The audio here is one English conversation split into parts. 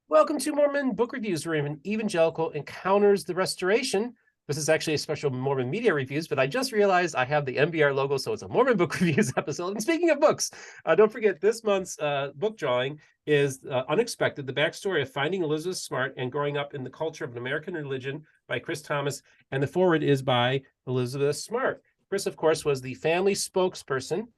Welcome to Mormon Book Reviews, where an evangelical encounters the restoration. This is actually a special Mormon Media Reviews, but I just realized I have the MBR logo, so it's a Mormon Book Reviews episode. And speaking of books, don't forget this month's book drawing is Unexpected, the backstory of finding Elizabeth Smart and growing up in the culture of an American religion by Chris Thomas. And the foreword is by Elizabeth Smart. Chris, of course, was the family spokesperson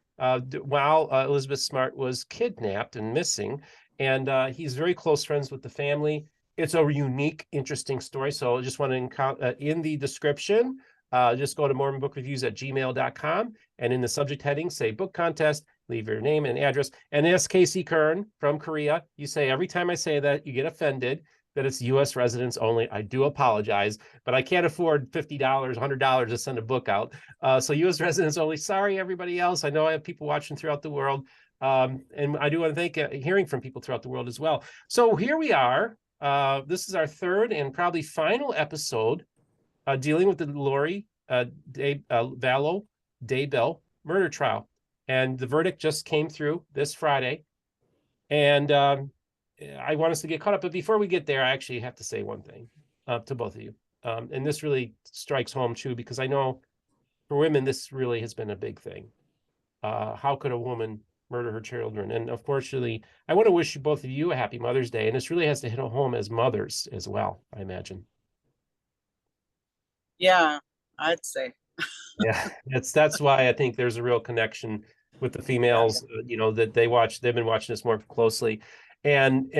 while Elizabeth Smart was kidnapped and missing. And he's very close friends with the family. It's a unique, interesting story. So I just want to in the description, just go to mormonbookreviews@gmail.com. And in the subject heading, say book contest, leave your name and address. And ask Casey Kern from Korea. You say every time I say that, you get offended that it's U.S. residents only. I do apologize, but I can't afford $50, $100 to send a book out. So U.S. residents only. Sorry, everybody else. I know I have people watching throughout the world. And I do want to thank hearing from people throughout the world as well. So here we are. This is our third and probably final episode dealing with the Lori Vallow Daybell murder trial. And the verdict just came through this Friday. And I want us to get caught up. But before we get there, I actually have to say one thing to both of you. And this really strikes home too, because I know for women, this really has been a big thing. How could a woman murder her children? And unfortunately, I want to wish you both of you a happy Mother's Day. And this really has to hit home as mothers as well, I imagine. Yeah, I'd say. Yeah, that's why I think there's a real connection with the Yeah. females, that they've been watching this more closely. And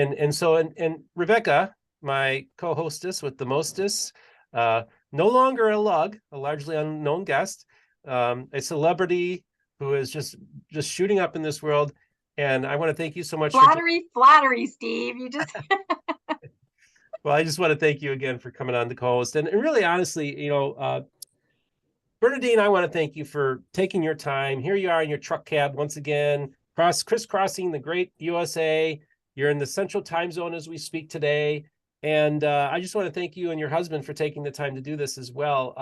Rebecca, my co-hostess with the mostess, no longer a lug, a largely unknown guest, a celebrity who is just shooting up in this world. And I want to thank you so much flattery, Steve. You just well, I just want to thank you again for coming on the co-host. And really, honestly, Bernadine, I want to thank you for taking your time. Here you are in your truck cab once again, crisscrossing the great USA. You're in the central time zone as we speak today. And I just want to thank you and your husband for taking the time to do this as well.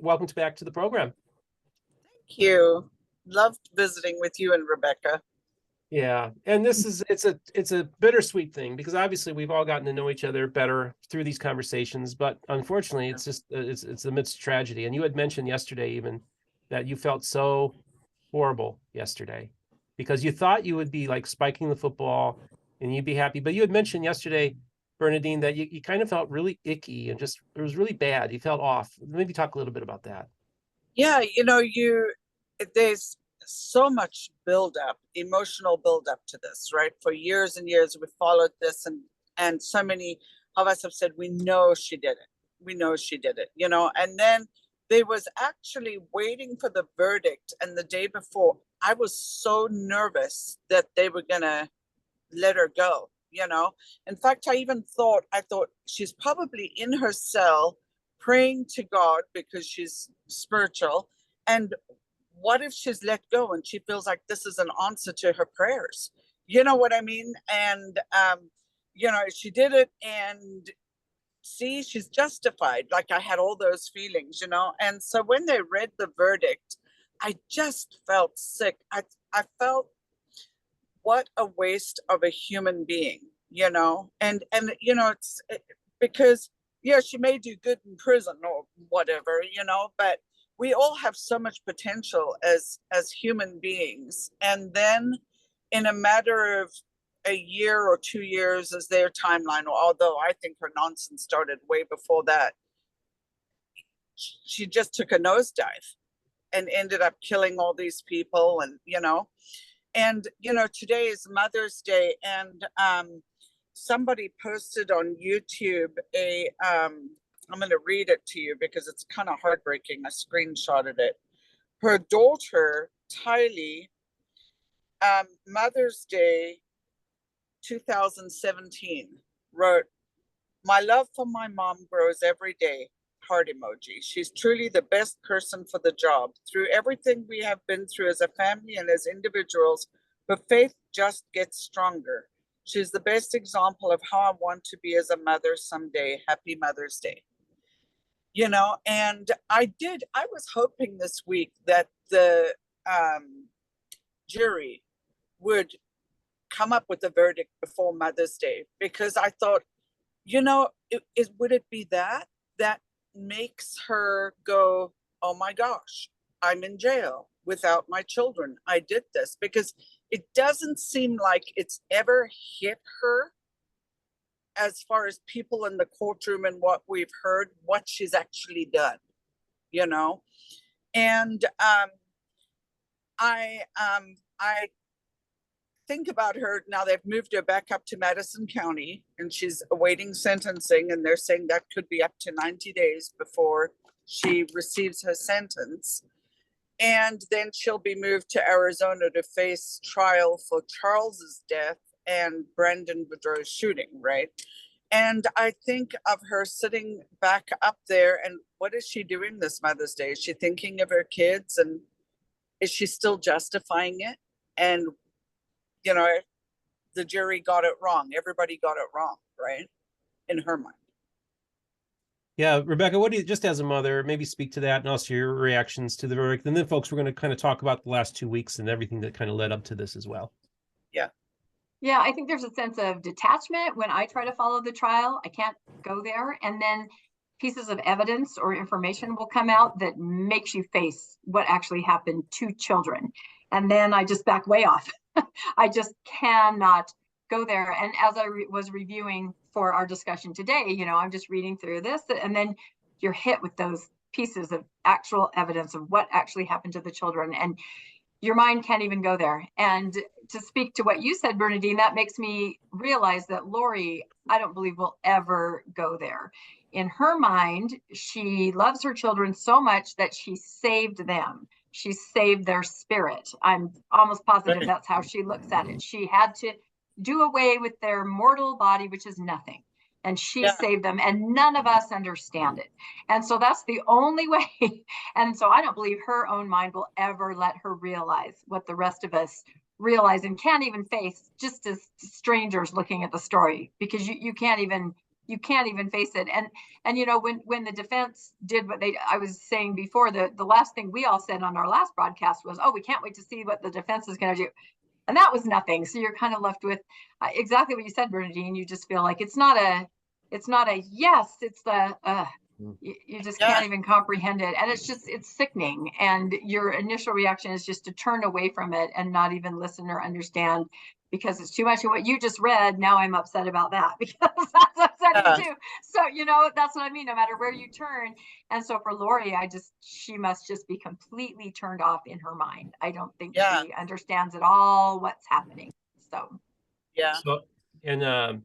Welcome back to the program. Thank you. Loved visiting with you and Rebecca. Yeah, and it's a bittersweet thing, because obviously we've all gotten to know each other better through these conversations, but unfortunately it's just it's amidst tragedy. And you had mentioned yesterday even that you felt so horrible yesterday because you thought you would be like spiking the football and you'd be happy, but you had mentioned yesterday, Bernadine, that you kind of felt really icky and just it was really bad. You felt off. Maybe talk a little bit about that. Yeah, there's so much emotional build up to this, right? For years and years we followed this, and so many of us have said we know she did it. We know she did it, and then they was actually waiting for the verdict, and the day before I was so nervous that they were gonna let her go. In fact, I thought she's probably in her cell praying to God because she's spiritual, and what if she's let go and she feels like this is an answer to her prayers? You know what I mean? And she did it, and see, she's justified. Like, I had all those feelings, and so when they read the verdict, I just felt sick. I felt what a waste of a human being, and it's because she may do good in prison or whatever, but we all have so much potential as human beings, and then in a matter of a year or 2 years as their timeline, although I think her nonsense started way before that, she just took a nosedive and ended up killing all these people. And today is Mother's Day, and somebody posted on YouTube I'm going to read it to you because it's kind of heartbreaking. I screenshotted it. Her daughter, Tylee, Mother's Day 2017, wrote, "My love for my mom grows every day." Heart emoji. "She's truly the best person for the job. Through everything we have been through as a family and as individuals, her faith just gets stronger. She's the best example of how I want to be as a mother someday. Happy Mother's Day." And I was hoping this week that the jury would come up with a verdict before Mother's Day, because I thought, you know, would it be that makes her go, oh my gosh, I'm in jail without my children. I did this, because it doesn't seem like it's ever hit her as far as people in the courtroom and what we've heard, what she's actually done, you know? And I think about her now. They've moved her back up to Madison County, and she's awaiting sentencing, and they're saying that could be up to 90 days before she receives her sentence. And then she'll be moved to Arizona to face trial for Charles's death and Brandon Boudreaux's shooting, right? And I think of her sitting back up there, and what is she doing this Mother's Day? Is she thinking of her kids, and is she still justifying it? And, you know, the jury got it wrong. Everybody got it wrong, right? In her mind. Yeah, Rebecca, what do you, just as a mother, maybe speak to that and also your reactions to the verdict. And then, folks, we're going to kind of talk about the last 2 weeks and everything that kind of led up to this as well. Yeah. Yeah, I think there's a sense of detachment when I try to follow the trial. I can't go there. And then pieces of evidence or information will come out that makes you face what actually happened to children. And then I just back way off. I just cannot go there. And as I was reviewing for our discussion today, you know, I'm just reading through this, and then you're hit with those pieces of actual evidence of what actually happened to the children. And your mind can't even go there. And to speak to what you said, Bernadine, that makes me realize that Lori, I don't believe, will ever go there. In her mind, she loves her children so much that she saved them. She saved their spirit. I'm almost positive that's how she looks at it. She had to do away with their mortal body, which is nothing. And she saved them, and none of us understand it. And so that's the only way. And so I don't believe her own mind will ever let her realize what the rest of us realize and can't even face, just as strangers looking at the story, because you can't even face it. And you know, when the defense did what I was saying before, the last thing we all said on our last broadcast was, oh, we can't wait to see what the defense is going to do. And that was nothing. So you're kind of left with exactly what you said, Bernadine. You just feel like it's not a yes, it's the you just can't even comprehend it. And it's sickening. And your initial reaction is just to turn away from it and not even listen or understand, because it's too much of what you just read. Now I'm upset about that, because that's upsetting too. So, you know, that's what I mean, no matter where you turn. And so for Lori, she must just be completely turned off in her mind. I don't think she understands at all what's happening. So, So, and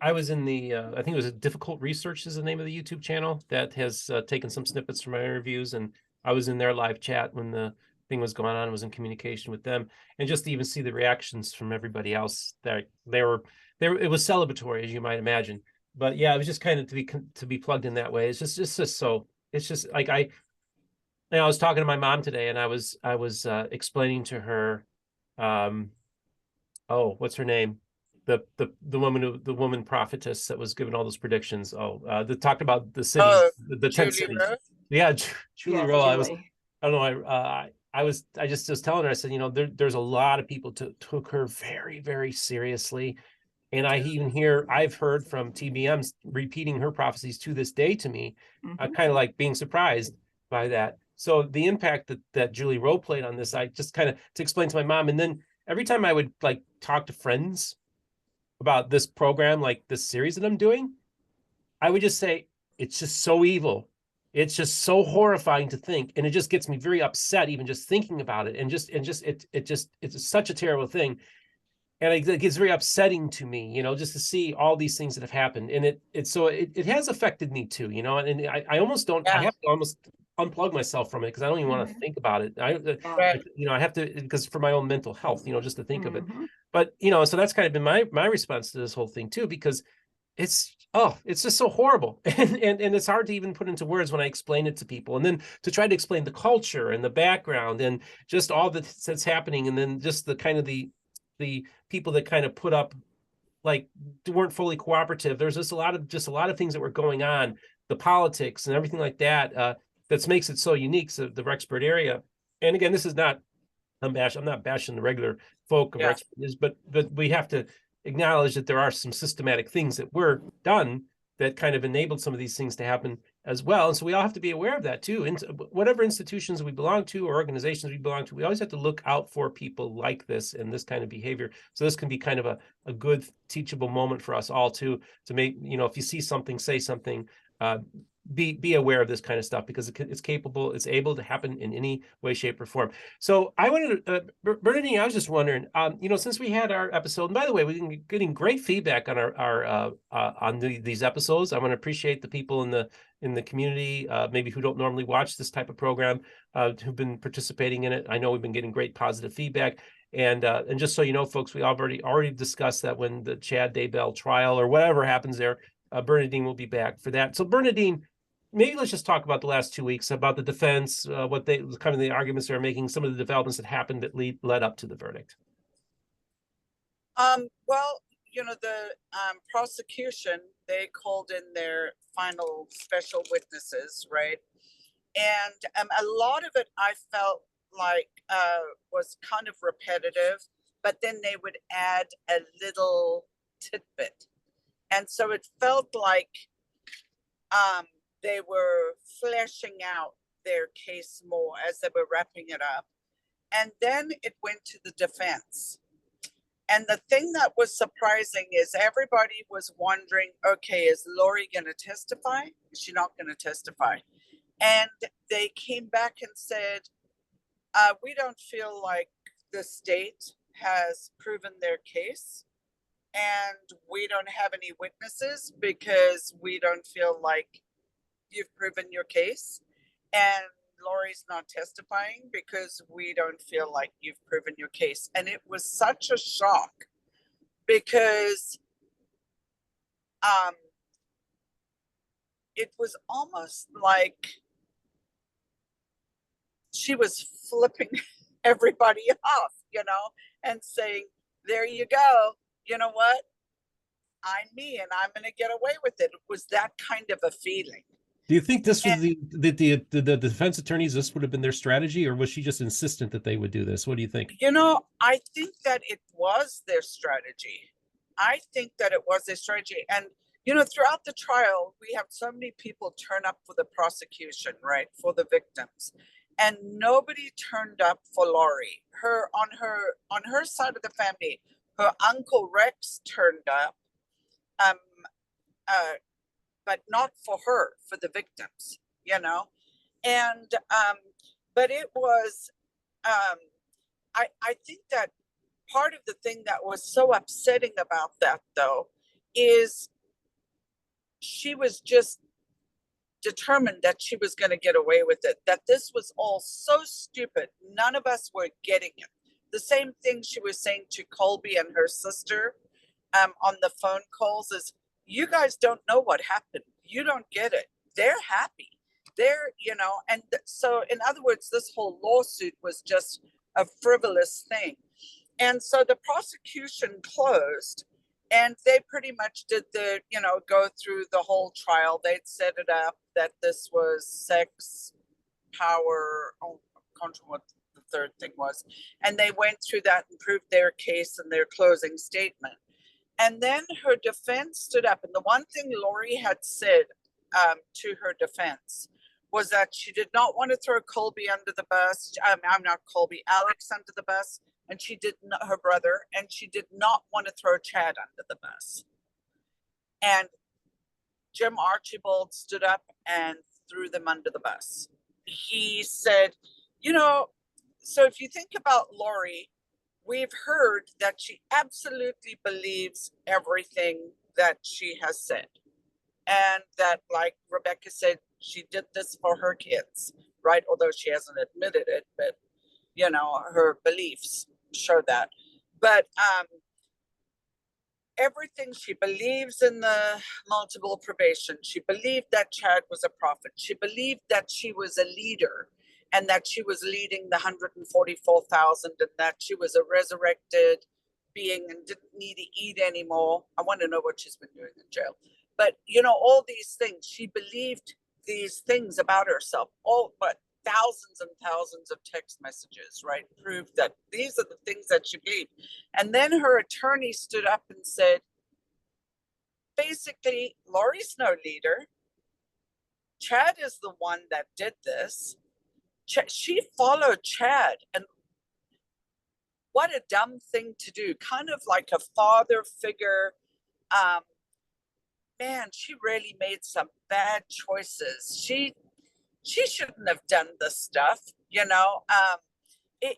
I was in the, I think it was Difficult Research is the name of the YouTube channel that has taken some snippets from my interviews. And I was in their live chat when the thing was going on, was in communication with them. And just to even see the reactions from everybody else, that they were, it was celebratory, as you might imagine. But yeah, it was just kind of to be plugged in that way. It's just so, it's just like, I was talking to my mom today, and I was explaining to her, what's her name? The woman prophetess that was giving all those predictions. That talked about the city, the 10 cities. Yeah, Julie Rowe. I just was telling her, I said, you know, there's a lot of people took her very, very seriously. And I've heard from TBMs repeating her prophecies to this day to me, kind of like being surprised by that. So the impact that Julie Rowe played on this, I just kind of to explain to my mom. And then every time I would like talk to friends about this program, like this series that I'm doing, I would just say, it's just so evil. It's just so horrifying to think. And it just gets me very upset, even just thinking about it. It's such a terrible thing. And it gets very upsetting to me, you know, just to see all these things that have happened. And it has affected me too, you know, and I almost don't, I have to almost unplug myself from it, because I don't even want to think about it. I have to, because for my own mental health, you know, just to think of it. But, you know, so that's kind of been my response to this whole thing too, because it's just so horrible. And it's hard to even put into words when I explain it to people. And then to try to explain the culture and the background and just all that's happening. And then just the kind of the people that kind of put up, like, weren't fully cooperative. There's just a lot of things that were going on, the politics and everything like that, that makes it so unique, so the Rexburg area. And again, this is not I'm not bashing the regular folk of Yeah. our experience, but we have to acknowledge that there are some systematic things that were done that kind of enabled some of these things to happen as well. And so we all have to be aware of that too. And whatever institutions we belong to or organizations we belong to, we always have to look out for people like this and this kind of behavior. So this can be kind of a good teachable moment for us all to make, if you see something, say something, be aware of this kind of stuff, because it's capable, it's able to happen in any way, shape, or form. So I wanted to, Bernadine, I was just wondering, since we had our episode, and by the way, we've been getting great feedback on our these episodes. I want to appreciate the people in the community, maybe who don't normally watch this type of program, who've been participating in it. I know we've been getting great positive feedback. And just so you know, folks, we already discussed that when the Chad Daybell trial or whatever happens there, Bernadine will be back for that. So Bernadine, maybe let's just talk about the last 2 weeks, about the defense, what they kind of the arguments they're making, some of the developments that happened that led up to the verdict. Well, the prosecution, they called in their final special witnesses, right? And a lot of it I felt like was kind of repetitive, but then they would add a little tidbit. And so it felt like they were fleshing out their case more as they were wrapping it up. And then it went to the defense. And the thing that was surprising is everybody was wondering, okay, is Lori going to testify? Is she not going to testify? And they came back and said, we don't feel like the state has proven their case. And we don't have any witnesses because we don't feel like you've proven your case. And Lori's not testifying because we don't feel like you've proven your case. And it was such a shock because it was almost like she was flipping everybody off, and saying, there you go. You know what? I'm me and I'm going to get away with it. It was that kind of a feeling. Do you think this was the defense attorneys, this would have been their strategy, or was she just insistent that they would do this? What do you think? I think that it was their strategy. I think that it was their strategy. And, throughout the trial, we have so many people turn up for the prosecution, right? For the victims. And nobody turned up for Lori. On her side of the family, her uncle Rex turned up. But not for her, for the victims, and but it was I think that part of the thing that was so upsetting about that, though, is she was just determined that she was going to get away with it, that this was all so stupid, none of us were getting it. The same thing she was saying to Colby and her sister on the phone calls is, you guys don't know what happened. You don't get it. They're happy. And so in other words, this whole lawsuit was just a frivolous thing. And so the prosecution closed and they pretty much did go through the whole trial. They'd set it up that this was sex, power, I can't remember what the third thing was. And they went through that and proved their case in their closing statement. And then her defense stood up. And the one thing Lori had said to her defense was that she did not want to throw Colby under the bus. I'm not Colby, Alex under the bus. And she did not, her brother, and she did not want to throw Chad under the bus. And Jim Archibald stood up and threw them under the bus. He said, so if you think about Lori, we've heard that she absolutely believes everything that she has said. And that, like Rebecca said, she did this for her kids, right? Although she hasn't admitted it, but, her beliefs show that. But everything, she believes in the multiple probation. She believed that Chad was a prophet. She believed that she was a leader and that she was leading the 144,000 and that she was a resurrected being and didn't need to eat anymore. I want to know what she's been doing in jail. But, all these things, she believed these things about herself. But thousands and thousands of text messages, right? Proved that these are the things that she believed. And then her attorney stood up and said, basically, Lori's no leader. Chad is the one that did this. She followed Chad, and what a dumb thing to do. Kind of like a father figure. Man, she really made some bad choices. She shouldn't have done this stuff, you know. He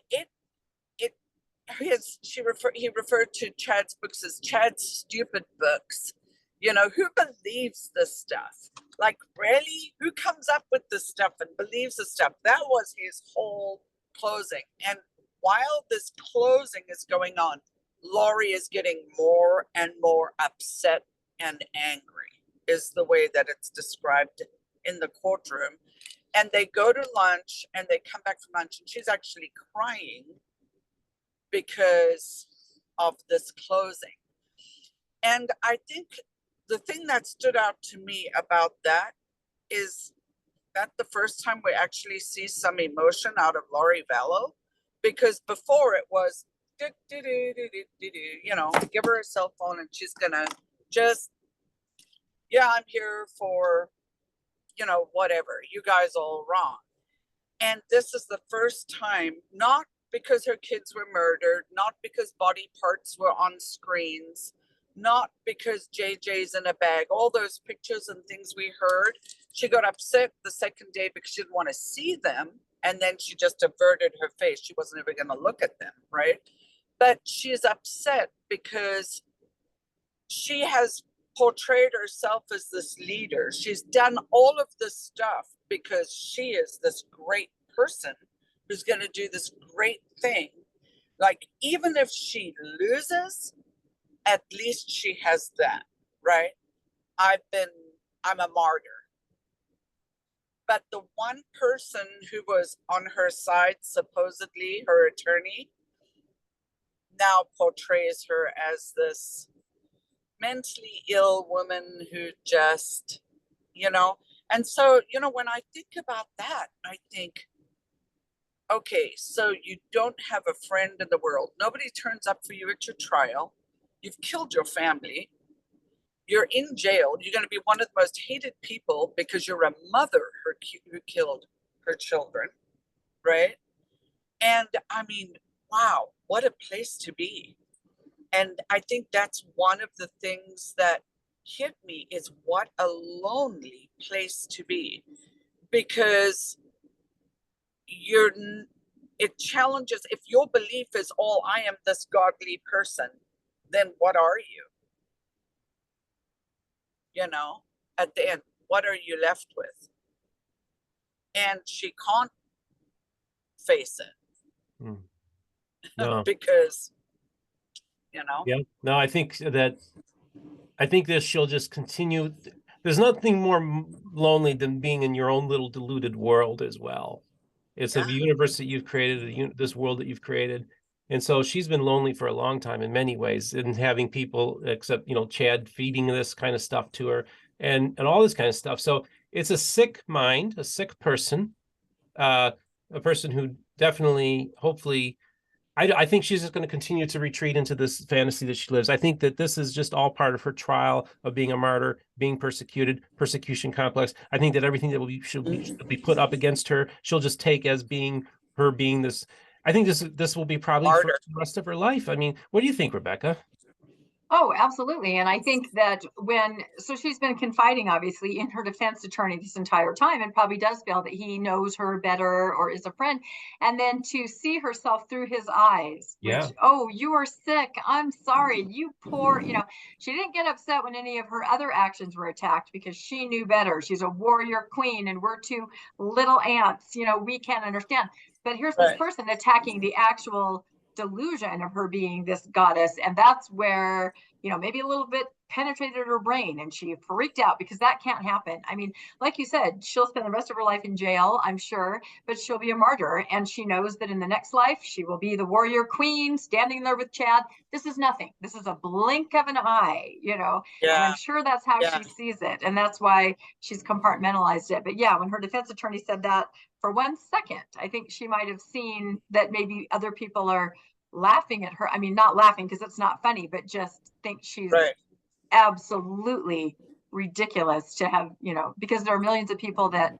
referred to Chad's books as Chad's stupid books. You know, who believes this stuff? Like, really? Who comes up with this stuff and believes this stuff? That was his whole closing. And while this closing is going on, Lori is getting more and more upset and angry, is the way that it's described in the courtroom. And they go to lunch and they come back from lunch and she's actually crying because of this closing. And I think the thing that stood out to me about that is that the first time we actually see some emotion out of Lori Vallow, because before it was, you know, give her a cell phone and she's gonna just, yeah, I'm here for, you know, whatever, you guys all wrong. And this is the first time, not because her kids were murdered, not because body parts were on screens, not because JJ's in a bag, all those pictures and things we heard. She got upset the second day because she didn't want to see them. And then she just averted her face. She wasn't ever going to look at them, right? But she's upset because she has portrayed herself as this leader. She's done all of this stuff because she is this great person who's going to do this great thing. Like, even if she loses, at least she has that, right? I'm a martyr. But the one person who was on her side, supposedly her attorney, now portrays her as this mentally ill woman who just, you know. And so, you know, when I think about that, I think, okay, so you don't have a friend in the world. Nobody turns up for you at your trial. You've killed your family. You're in jail. You're going to be one of the most hated people because you're a mother who killed her children, right? And I mean, wow, what a place to be. And I think that's one of the things that hit me, is what a lonely place to be, because it challenges, if your belief is all, I am this godly person, then what are you? You know, at the end, what are you left with? And she can't face it. No. Because, you know. Yeah, no, I think that she'll just continue. There's nothing more lonely than being in your own little deluded world as well. It's a universe that you've created, this world that you've created. And so she's been lonely for a long time in many ways, and having people, except, you know, Chad feeding this kind of stuff to her and all this kind of stuff. So it's a sick mind, a sick person, a person who definitely, hopefully, I think she's just going to continue to retreat into this fantasy that she lives. I think that this is just all part of her trial of being a martyr, being persecuted, persecution complex. I think that everything that should be put up against her, she'll just take as being her being this. I think this will be probably for the rest of her life. I mean, what do you think, Rebecca? Oh, absolutely. And I think that so she's been confiding, obviously, in her defense attorney this entire time, and probably does feel that he knows her better or is a friend. And then to see herself through his eyes, which, oh, you are sick. I'm sorry. You poor, you know, she didn't get upset when any of her other actions were attacked because she knew better. She's a warrior queen and we're two little ants. You know, we can't understand. But here's this person attacking the actual delusion of her being this goddess, and that's where maybe a little bit penetrated her brain and she freaked out, because that can't happen. I mean, like you said, she'll spend the rest of her life in jail, I'm sure, but she'll be a martyr. And she knows that in the next life, she will be the warrior queen standing there with Chad. This is nothing. This is a blink of an eye, and Yeah. I'm sure that's how she sees it. And that's why she's compartmentalized it. But yeah, when her defense attorney said that, for 1 second, I think she might have seen that maybe other people are laughing at her. I mean, not laughing because it's not funny, but just think she's absolutely ridiculous to have, because there are millions of people that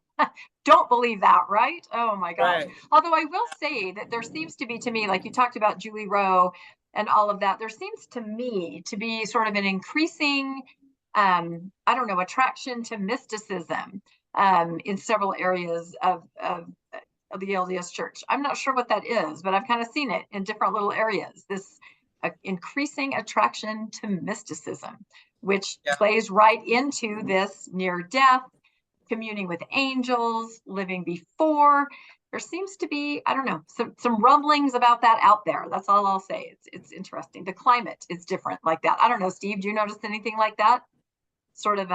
don't believe that, right? Oh my God. Right. Although I will say that there seems to be, to me, like you talked about Julie Rowe and all of that, there seems to me to be sort of an increasing, attraction to mysticism in several areas of the LDS Church. I'm not sure what that is, but I've kind of seen it in different little areas. This increasing attraction to mysticism, which plays right into this near death, communing with angels, living before. There seems to be, some rumblings about that out there. That's all I'll say. It's interesting. The climate is different like that. I don't know, Steve, do you notice anything like that? Sort of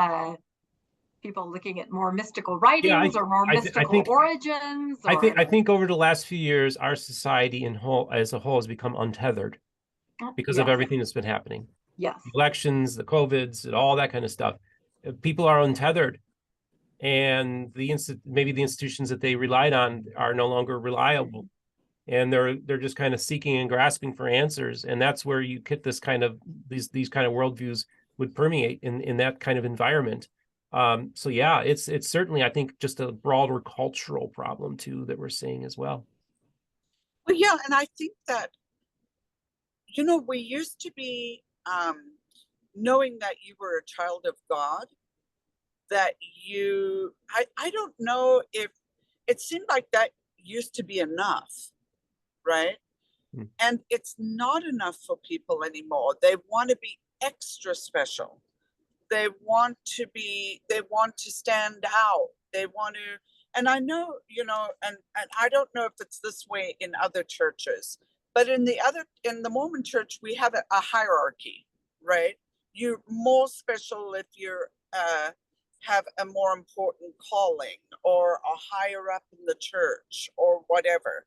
people looking at more mystical writings or more mystical origins? I think over the last few years, our society as a whole has become untethered because of everything that's been happening. Yes. Elections, the COVIDs, and all that kind of stuff. People are untethered, and maybe the institutions that they relied on are no longer reliable, and they're just kind of seeking and grasping for answers, and that's where you get this kind of these kind of worldviews would permeate in that kind of environment. So yeah, it's certainly, I think, just a broader cultural problem too that we're seeing as well. Well, yeah, and I think that we used to be knowing that you were a child of God, that I don't know if it seemed like that used to be enough, right? And it's not enough for people anymore. They want to be extra special. They want to stand out. They want to, and I know, and I don't know if it's this way in other churches, but in the Mormon church, we have a hierarchy, right? You're more special if you're, have a more important calling or are higher up in the church or whatever.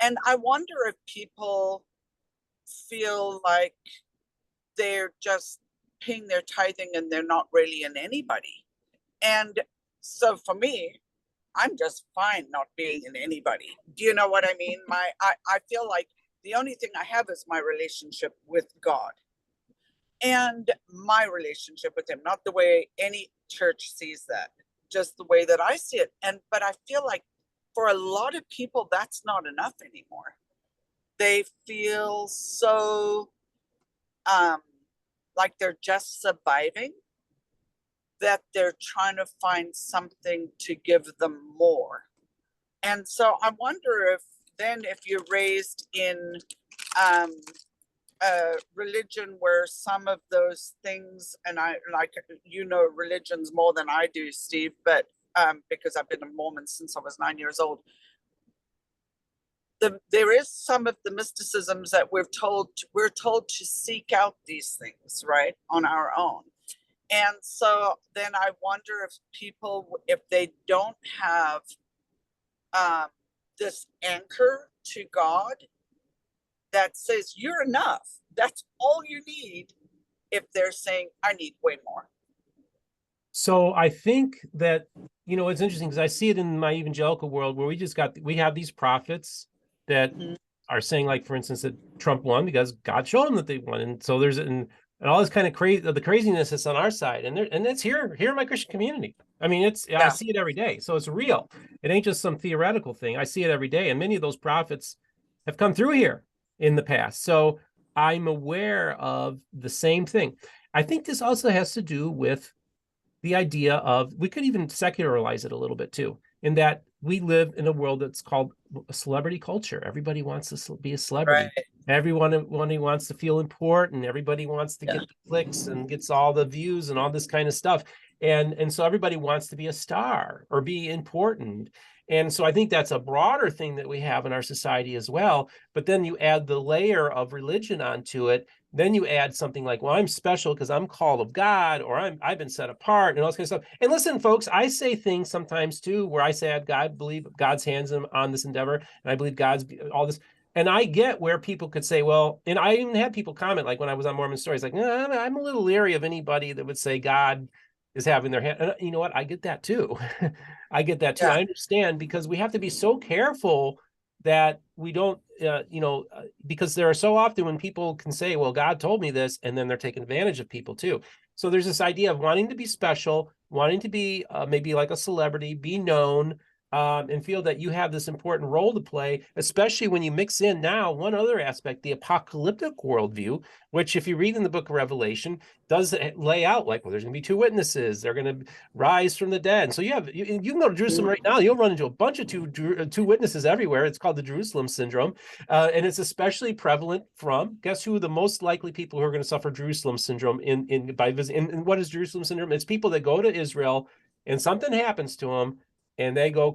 And I wonder if people feel like they're just paying their tithing and they're not really in anybody. And so for me, I'm just fine not being in anybody. Do you know what I mean? I feel like the only thing I have is my relationship with God and my relationship with him, not the way any church sees that, just the way that I see it. But I feel like for a lot of people, that's not enough anymore. They feel so like they're just surviving, that they're trying to find something to give them more. And so I wonder if you're raised in a religion where some of those things, and I like, religions more than I do, Steve, but because I've been a Mormon since I was 9 years old, there is some of the mysticisms that we're told to seek out these things, right, on our own. And so then I wonder if people, if they don't have this anchor to God that says you're enough, that's all you need, if they're saying I need way more. So I think that, it's interesting because I see it in my evangelical world where we have these prophets that are saying, like, for instance, that Trump won because God showed them that they won. And so there's and all this kind of the craziness that's on our side. And it's here in my Christian community. I mean, I see it every day. So it's real. It ain't just some theoretical thing. I see it every day. And many of those prophets have come through here in the past. So I'm aware of the same thing. I think this also has to do with the idea of, we could even secularize it a little bit too, in that we live in a world that's called a celebrity culture. Everybody wants to be a celebrity. Right. Everyone wants to feel important. Everybody wants to get the clicks and gets all the views and all this kind of stuff. And so everybody wants to be a star or be important. And so I think that's a broader thing that we have in our society as well. But then you add the layer of religion onto it, Then you add something like, well, I'm special because I'm called of God, or I've been set apart, and all this kind of stuff. And listen, folks, I say things sometimes too, where I say God believe God's hands on this endeavor, and I believe God's all this. And I get where people could say, well, and I even had people comment, like when I was on Mormon Stories, like, no, I'm a little leery of anybody that would say God is having their hand. And you know what? I get that too. I get that too. Yeah. I understand, because we have to be so careful that we don't, because there are so often when people can say, well, God told me this, and then they're taking advantage of people too. So there's this idea of wanting to be special, wanting to be maybe like a celebrity, be known, and feel that you have this important role to play, especially when you mix in now one other aspect, the apocalyptic worldview, which if you read in the book of Revelation, does lay out like, well, there's going to be two witnesses. They're going to rise from the dead. And so you can go to Jerusalem right now. You'll run into a bunch of two witnesses everywhere. It's called the Jerusalem syndrome. And it's especially prevalent from, guess who the most likely people who are going to suffer Jerusalem syndrome by visiting. And what is Jerusalem syndrome? It's people that go to Israel and something happens to them, and they go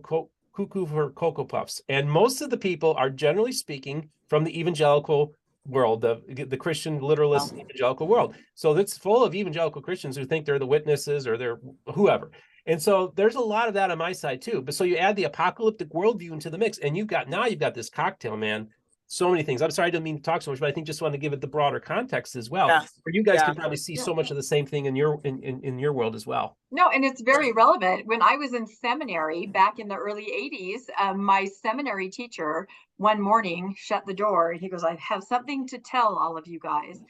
cuckoo for Cocoa Puffs. And most of the people are, generally speaking, from the evangelical world, the Christian literalist evangelical world. So it's full of evangelical Christians who think they're the witnesses or they're whoever. And so there's a lot of that on my side too. But so you add the apocalyptic worldview into the mix, and you've got this cocktail, man. So many things. I'm sorry, I don't mean to talk so much, but I think just want to give it the broader context as well. Yeah. Where you guys can probably see so much of the same thing in your world as well. No, and it's very relevant. When I was in seminary back in the early 80s, my seminary teacher one morning shut the door and he goes, I have something to tell all of you guys,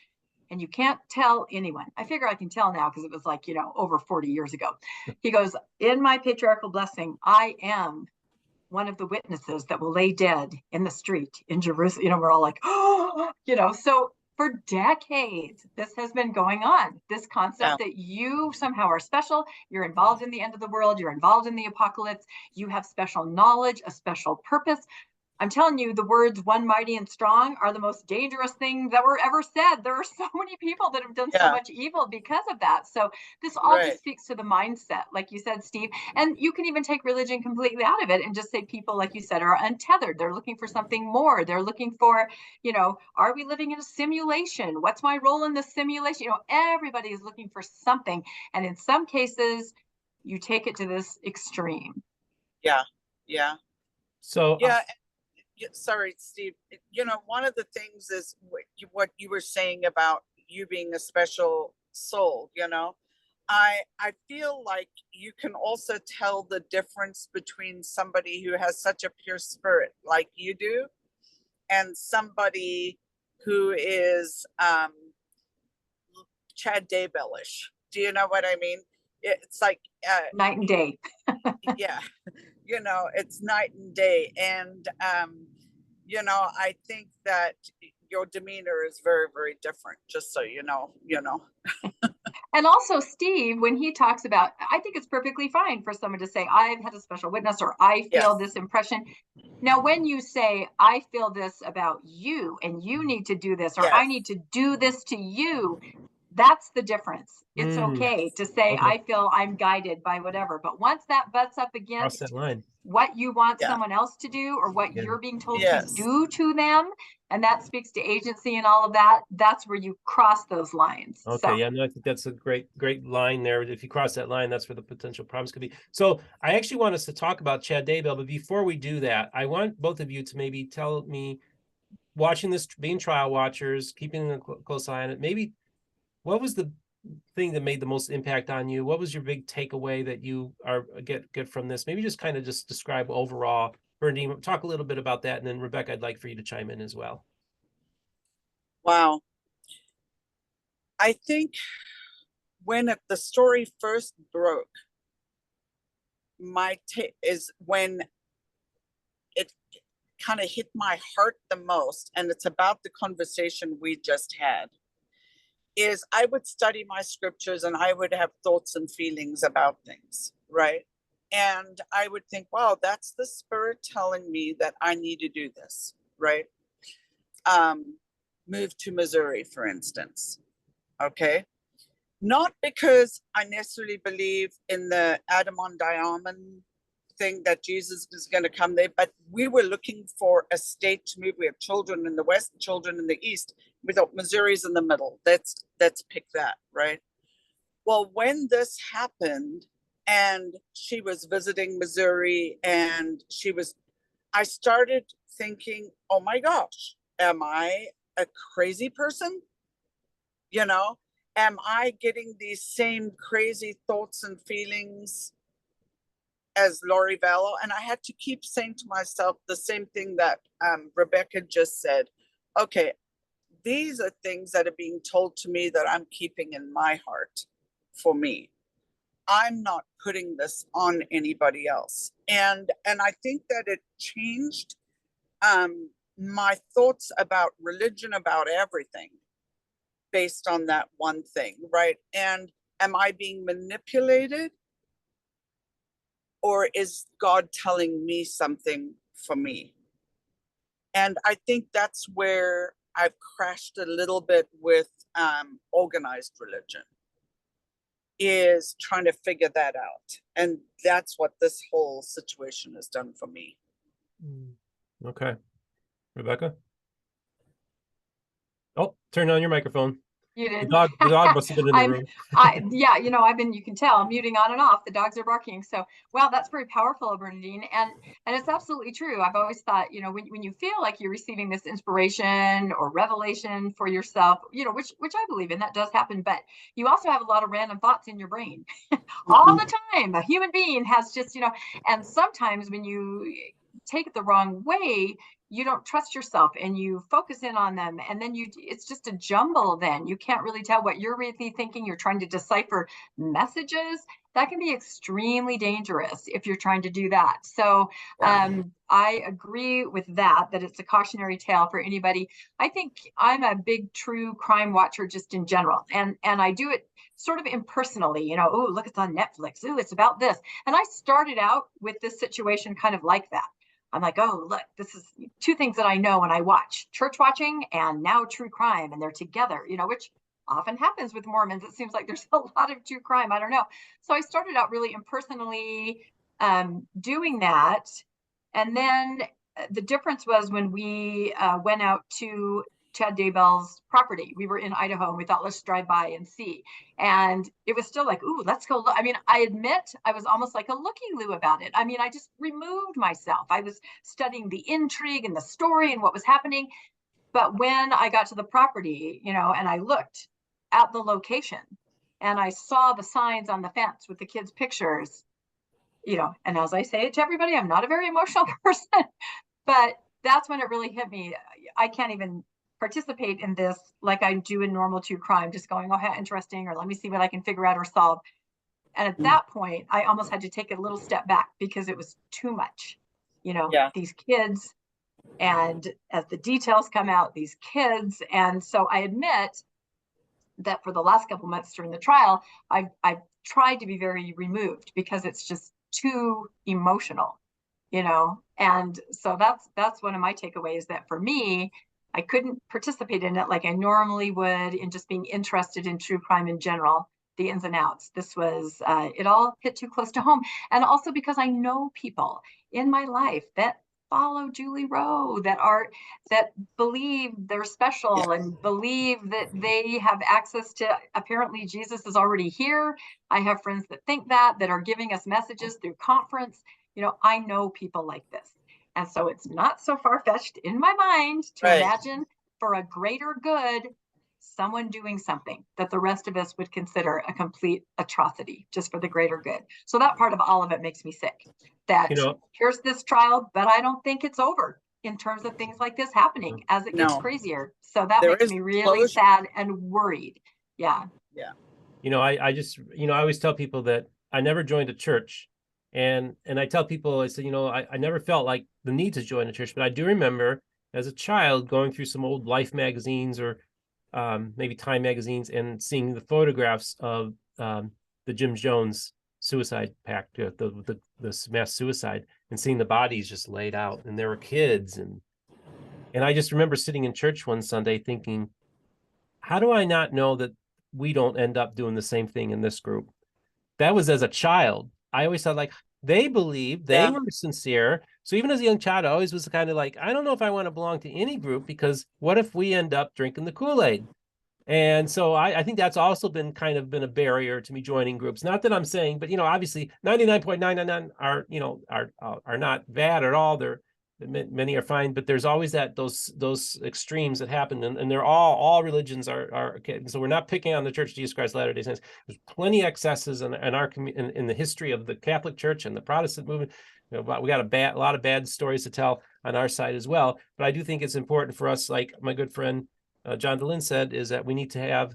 and you can't tell anyone. I figure I can tell now because it was like, over 40 years ago. He goes, in my patriarchal blessing, I am one of the witnesses that will lay dead in the street in Jerusalem. We're all like, oh, so for decades, this has been going on. This concept that you somehow are special, you're involved in the end of the world, you're involved in the apocalypse, you have special knowledge, a special purpose. I'm telling you, the words one mighty and strong are the most dangerous thing that were ever said. There are so many people that have done so much evil because of that. So this all just speaks to the mindset, like you said, Steve. And you can even take religion completely out of it and just say people, like you said, are untethered. They're looking for something more. They're looking for, are we living in a simulation? What's my role in this simulation? Everybody is looking for something. And in some cases, you take it to this extreme. Yeah. Yeah. So sorry, Steve. One of the things is what you were saying about you being a special soul. I feel like you can also tell the difference between somebody who has such a pure spirit like you do and somebody who is Chad Daybellish. Do you know what I mean? It's like night and day. Yeah. It's night and day. And, I think that your demeanor is very, very different, just so you know. And also Steve, when he talks about, I think it's perfectly fine for someone to say, I've had a special witness, or I feel this impression. Now, when you say, I feel this about you and you need to do this, or I need to do this to you, that's the difference. It's okay to say, I feel I'm guided by whatever. But once that butts up against that line, what you want someone else to do, or what you're being told to do to them, and that speaks to agency and all of that, that's where you cross those lines. Okay, I think that's a great line there. If you cross that line, that's where the potential problems could be. So I actually want us to talk about Chad Daybell, but before we do that, I want both of you to maybe tell me, watching this, being trial watchers, keeping a close eye on it, maybe what was the thing that made the most impact on you? What was your big takeaway that you get from this? Maybe just kind of just describe overall. Bernadine, talk a little bit about that, and then Rebecca, I'd like for you to chime in as well. Wow. I think when the story first broke, my take is when it kind of hit my heart the most, and it's about the conversation we just had, is I would study my scriptures and I would have thoughts and feelings about things, right? And I would think, wow, that's the Spirit telling me that I need to do this, right? Move to Missouri, for instance, okay? Not because I necessarily believe in the Adam on Diamond thing that Jesus is going to come there, but we were looking for a state to move. We have children in the West, children in the East. We thought Missouri's in the middle. Let's pick that, right? Well, when this happened and she was visiting Missouri and I started thinking, oh my gosh, am I a crazy person? You know, am I getting these same crazy thoughts and feelings as Lori Vallow? And I had to keep saying to myself the same thing that Rebecca just said. Okay, these are things that are being told to me that I'm keeping in my heart for me. I'm not putting this on anybody else. And I think that it changed my thoughts about religion, about everything, based on that one thing, right? And am I being manipulated? Or is God telling me something for me? And I think that's where I've crashed a little bit with organized religion, is trying to figure that out. And that's what this whole situation has done for me. Okay. Rebecca? Oh, turn on your microphone. You did. The dog must have been in the room. Yeah, you can tell I'm muting on and off. The dogs are barking. So, wow, that's very powerful, Bernadine. And it's absolutely true. I've always thought, when you feel like you're receiving this inspiration or revelation for yourself, which I believe in, that does happen. But you also have a lot of random thoughts in your brain all the time. A human being has just, and sometimes when you take it the wrong way, you don't trust yourself and you focus in on them, and then it's just a jumble. Then you can't really tell what you're really thinking. You're trying to decipher messages. That can be extremely dangerous if you're trying to do that. So I agree with that it's a cautionary tale for anybody. I think I'm a big true crime watcher just in general, and I do it sort of impersonally. Oh, look, it's on Netflix. Oh, it's about this. And I started out with this situation kind of like that. I'm like, oh, look, this is two things that I know when I watch: church watching and now true crime, and they're together, which often happens with Mormons. It seems like there's a lot of true crime. I don't know. So I started out really impersonally doing that. And then the difference was when we went out to Chad Daybell's property. We were in Idaho and we thought, let's drive by and see. And it was still like, ooh, let's go look. I mean, I admit I was almost like a looky-loo about it. I mean, I just removed myself. I was studying the intrigue and the story and what was happening. But when I got to the property, and I looked at the location and I saw the signs on the fence with the kids' pictures, and as I say to everybody, I'm not a very emotional person, but that's when it really hit me. I can't even participate in this like I do in normal true crime, just going, oh, how interesting, or let me see what I can figure out or solve. And at that point, I almost had to take a little step back because it was too much, these kids. And as the details come out, these kids. And so I admit that for the last couple months during the trial, I've tried to be very removed because it's just too emotional, and so that's one of my takeaways, that for me, I couldn't participate in it like I normally would in just being interested in true crime in general, the ins and outs. This was, it all hit too close to home. And also because I know people in my life that follow Julie Rowe, that believe they're special and believe that they have access to, apparently Jesus is already here. I have friends that think that are giving us messages through conference. I know people like this. And so it's not so far-fetched in my mind to imagine, for a greater good, someone doing something that the rest of us would consider a complete atrocity just for the greater good. So that part of all of it makes me sick, that here's this trial, but I don't think it's over in terms of things like this happening as it gets crazier. So that makes me really sad and worried. Yeah. I just, I always tell people that I never joined a church. And I tell people, I said, I never felt like the need to join a church, but I do remember as a child going through some old Life magazines or maybe Time magazines and seeing the photographs of the Jim Jones suicide pact, the mass suicide, and seeing the bodies just laid out, and there were kids, and I just remember sitting in church one Sunday thinking, how do I not know that we don't end up doing the same thing in this group? That was as a child. I always thought, like, They believed, they were sincere. So even as a young child, I always was kind of like, I don't know if I want to belong to any group, because what if we end up drinking the Kool-Aid? And so I think that's also been a barrier to me joining groups. Not that I'm saying, but obviously 99.999 are not bad at all. Many are fine, but there's always those extremes that happen, and they're all religions are okay. So we're not picking on the Church of Jesus Christ of Latter-day Saints. There's plenty of excesses in our in the history of the Catholic Church and the Protestant movement. But we got a lot of bad stories to tell on our side as well. But I do think it's important for us, like my good friend John DeLynn said, is that we need to have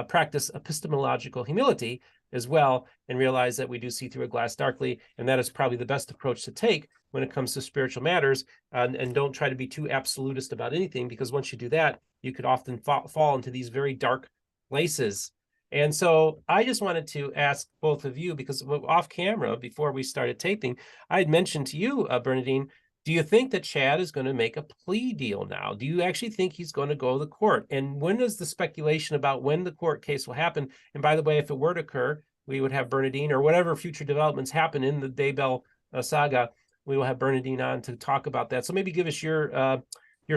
practice epistemological humility as well, and realize that we do see through a glass darkly, and that is probably the best approach to take when it comes to spiritual matters. And don't try to be too absolutist about anything, because once you do that, you could often fall into these very dark places. And so I just wanted to ask both of you, because off camera, before we started taping, I had mentioned to you, Bernadine, do you think that Chad is going to make a plea deal now? Do you actually think he's going to go to the court? And when is the speculation about when the court case will happen? And by the way, if it were to occur, we would have Bernadine, or whatever future developments happen in the Daybell saga, we will have Bernadine on to talk about that. So maybe give us your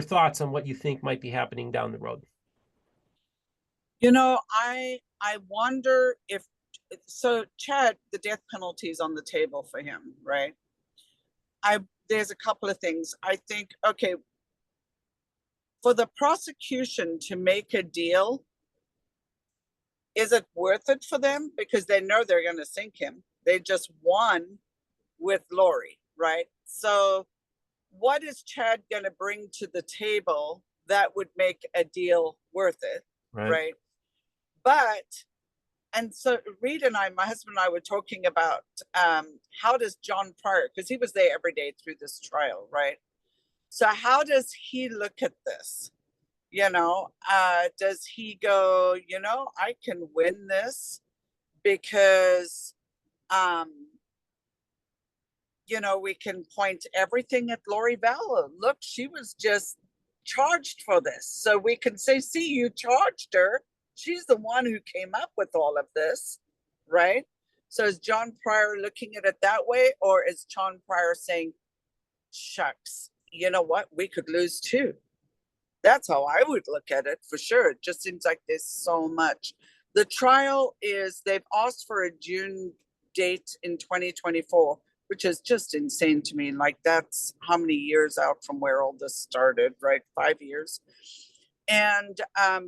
thoughts on what you think might be happening down the road. I wonder if, so Chad, the death penalty is on the table for him, right? There's a couple of things. I think, okay, for the prosecution to make a deal, is it worth it for them? Because they know they're going to sink him. They just won with Lori, right? So what is Chad going to bring to the table that would make a deal worth it, right? But, and so Reed and I, my husband and I, were talking about how does John Pryor, because he was there every day through this trial, right? So how does he look at this? Does he go, I can win this because, we can point everything at Lori Vallow. Look, she was just charged for this. So we can say, see, you charged her. She's the one who came up with all of this, right? So is John Pryor looking at it that way? Or is John Pryor saying, shucks, you know what? We could lose too. That's how I would look at it, for sure. It just seems like there's so much. The trial is, they've asked for a June date in 2024, which is just insane to me. Like, that's how many years out from where all this started, right? 5 years. And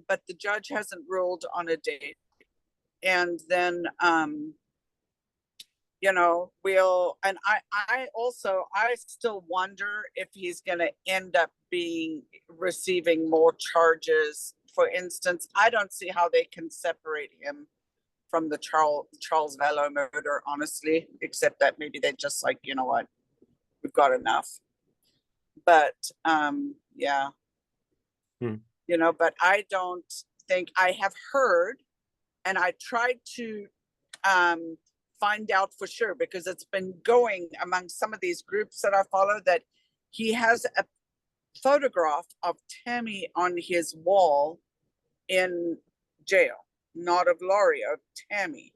but the judge hasn't ruled on a date. And then I still wonder if he's going to end up receiving more charges. For instance, I don't see how they can separate him from the Charles Vallow murder, honestly, except that maybe they just like, you know what, we've got enough. But yeah. But I don't think, I have heard, and I tried to find out for sure, because it's been going among some of these groups that I follow, that he has a photograph of Tammy on his wall in jail, not of Lori, of Tammy.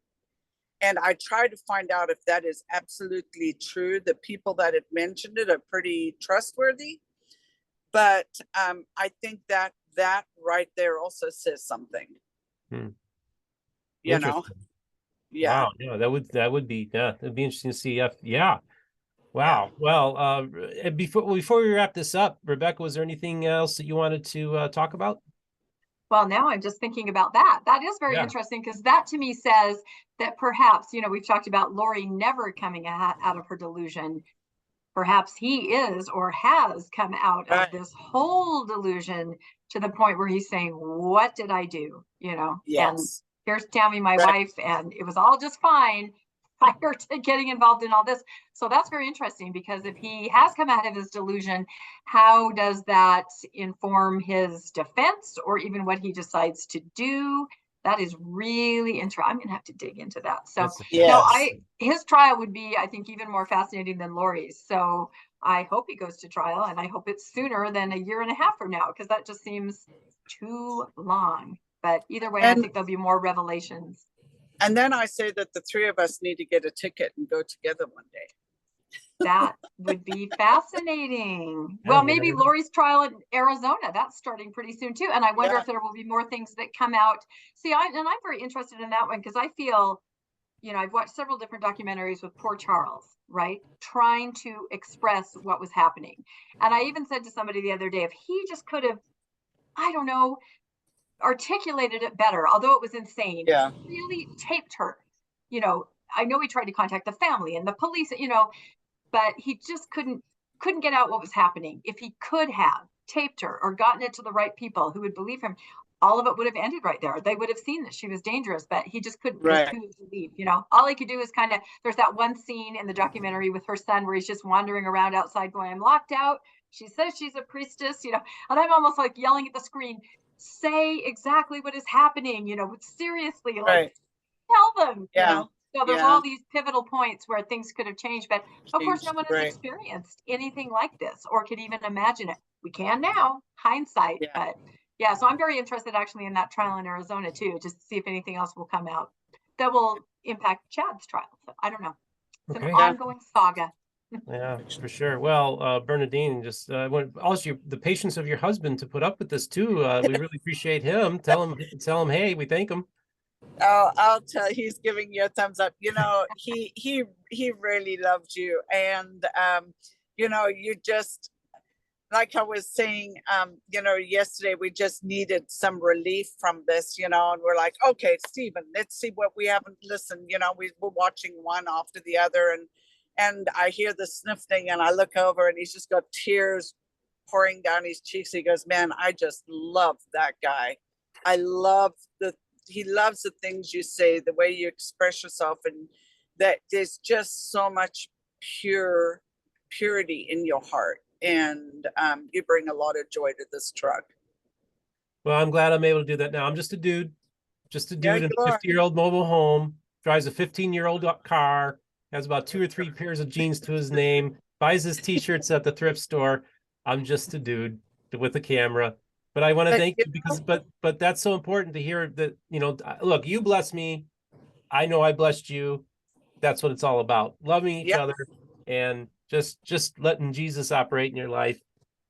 And I tried to find out if that is absolutely true. The people that had mentioned it are pretty trustworthy. But I think that right there also says something. Yeah. Wow. Yeah, that would be it'd be interesting to see. Yeah. Wow. Yeah. Well, before we wrap this up, Rebecca, was there anything else that you wanted to talk about? Well, now I'm just thinking about that. That is very interesting, because that to me says that perhaps, we've talked about Lori never coming out of her delusion. Perhaps he is, or has come out of this whole delusion to the point where he's saying, what did I do? And here's Tammy, my wife, and it was all just fine prior to getting involved in all this. So that's very interesting, because if he has come out of his delusion, how does that inform his defense, or even what he decides to do? That is really interesting. I'm going to have to dig into that. So his trial would be, I think, even more fascinating than Lori's. So I hope he goes to trial, and I hope it's sooner than a year and a half from now, because that just seems too long. But either way, I think there'll be more revelations. And then I say that the three of us need to get a ticket and go together one day. That would be fascinating. Yeah, Well, you maybe never know. Lori's trial in Arizona, that's starting pretty soon too. And I wonder Yeah. if there will be more things that come out. See, I'm very interested in that one because I feel, I've watched several different documentaries with poor Charles, right? Trying to express what was happening. And I even said to somebody the other day, if he just could have, I don't know, articulated it better, although it was insane, Yeah. really taped her. I know he tried to contact the family and the police, but he just couldn't get out what was happening. If he could have taped her or gotten it to the right people who would believe him, all of it would have ended right there. They would have seen that she was dangerous, but he just couldn't, was Right. too believe. All he could do is kind of, there's that one scene in the documentary with her son where he's just wandering around outside going, I'm locked out. She says she's a priestess, and I'm almost like yelling at the screen, say exactly what is happening, seriously, like Right. tell them, Yeah. So there's Yeah. all these pivotal points where things could have changed, but of course, no Changed. one has Right. experienced anything like this or could even imagine it. We can now, hindsight, Yeah. but yeah. So I'm very interested actually in that trial in Arizona too, just to see if anything else will come out that will impact Chad's trial. So I don't know. It's an Okay. ongoing saga. Yeah, for sure. Well, Bernadine, just want also the patience of your husband to put up with this too. We really appreciate him. Tell him, hey, we thank him. Oh, I'll tell. He's giving you a thumbs up. He really loved you, and you just, like I was saying, yesterday we just needed some relief from this, and we're like, okay, Stephen, let's see what we haven't listened. We were watching one after the other, and I hear the sniffling, and I look over, and he's just got tears pouring down his cheeks. He goes, man, I just love that guy. I love he loves the things you say, the way you express yourself, and that there's just so much purity in your heart, and you bring a lot of joy to this truck. Well, I'm glad I'm able to do that now. I'm just a dude Yeah, in you a are. 50-year-old mobile home, drives a 15-year-old car, has about 2 or 3 pairs of jeans to his name, buys his t-shirts at the thrift store. I'm just a dude with a camera. But I want to But thank you because, but that's so important to hear that, look, you bless me. I know I blessed you. That's what it's all about. Loving each yeah, other and just letting Jesus operate in your life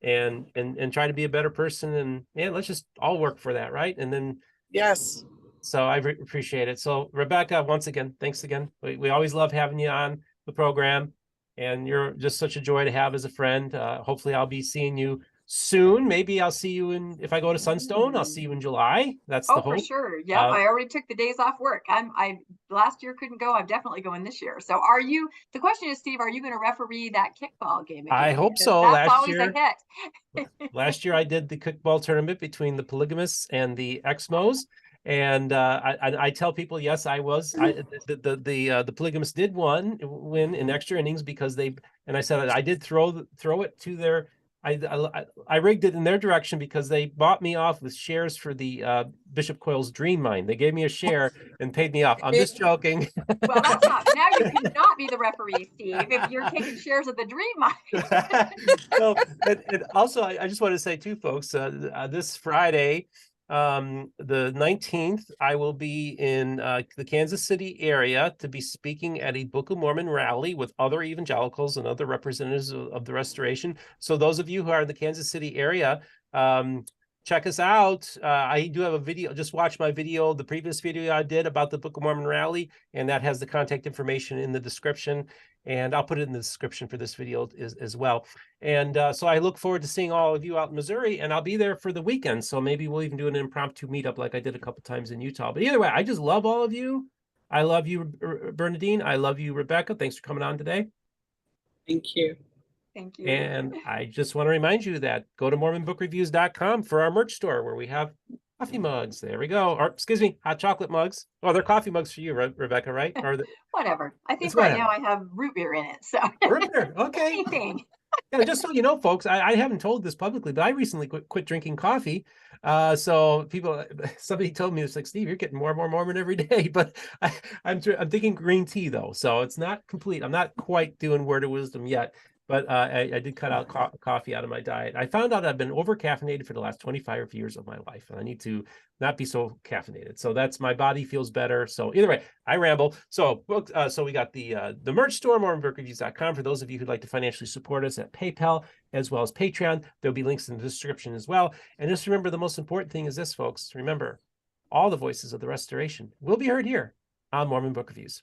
and try to be a better person. And yeah, let's just all work for that. Right. And then, yes, so I appreciate it. So Rebecca, once again, thanks again. We always love having you on the program, and you're just such a joy to have as a friend. Hopefully I'll be seeing you soon. Maybe I'll see you if I go to Sunstone, I'll see you in July. That's the Oh, for hope. sure. Yep. I already took the days off work. I last year couldn't go. I'm definitely going this year. So the question is, Steve, are you going to referee that kickball game again? I hope so. That's always a hit. Last year I did the kickball tournament between the polygamists and the Exmos. And I tell people, yes, I was. The polygamists did win in extra innings because I said I did throw it to their. I rigged it in their direction because they bought me off with shares for the Bishop Coyle's Dream Mine. They gave me a share and paid me off. I'm just joking. Well, that's not. Now you cannot be the referee, Steve, if you're taking shares of the Dream Mine. So, and also, I just want to say too, folks, this Friday, the 19th, I will be in the Kansas City area to be speaking at a Book of Mormon rally with other evangelicals and other representatives of the Restoration. So those of you who are in the Kansas City area, check us out. I do have a video. Just watch my video, the previous video I did about the Book of Mormon rally, and that has the contact information in the description. And I'll put it in the description for this video as well. And so I look forward to seeing all of you out in Missouri, and I'll be there for the weekend. So maybe we'll even do an impromptu meetup like I did a couple times in Utah. But either way, I just love all of you. I love you, Bernadine. I love you, Rebecca. Thanks for coming on today. thank you. Thank you. And I just want to remind you that go to MormonBookReviews.com for our merch store where we have coffee mugs. There we go. Or excuse me, hot chocolate mugs. Oh, they're coffee mugs for you, Rebecca, right? Or whatever. I think it's right whatever. now I have root beer in it. So Root beer. Okay. anything. Yeah, just so you know, folks, I haven't told this publicly, but I recently quit drinking coffee. So somebody told me, it's like, Steve, you're getting more and more Mormon every day. But I'm thinking green tea though, so it's not complete. I'm not quite doing Word of Wisdom yet. but I did cut out coffee out of my diet. I found out I've been over caffeinated for the last 25 years of my life, and I need to not be so caffeinated. So that's, my body feels better. So either way, I ramble. So so we got the merch store, MormonBookReviews.com, for those of you who'd like to financially support us at PayPal as well as Patreon. There'll be links in the description as well. And just remember, the most important thing is this, folks. Remember, all the voices of the restoration will be heard here on Mormon Book Reviews.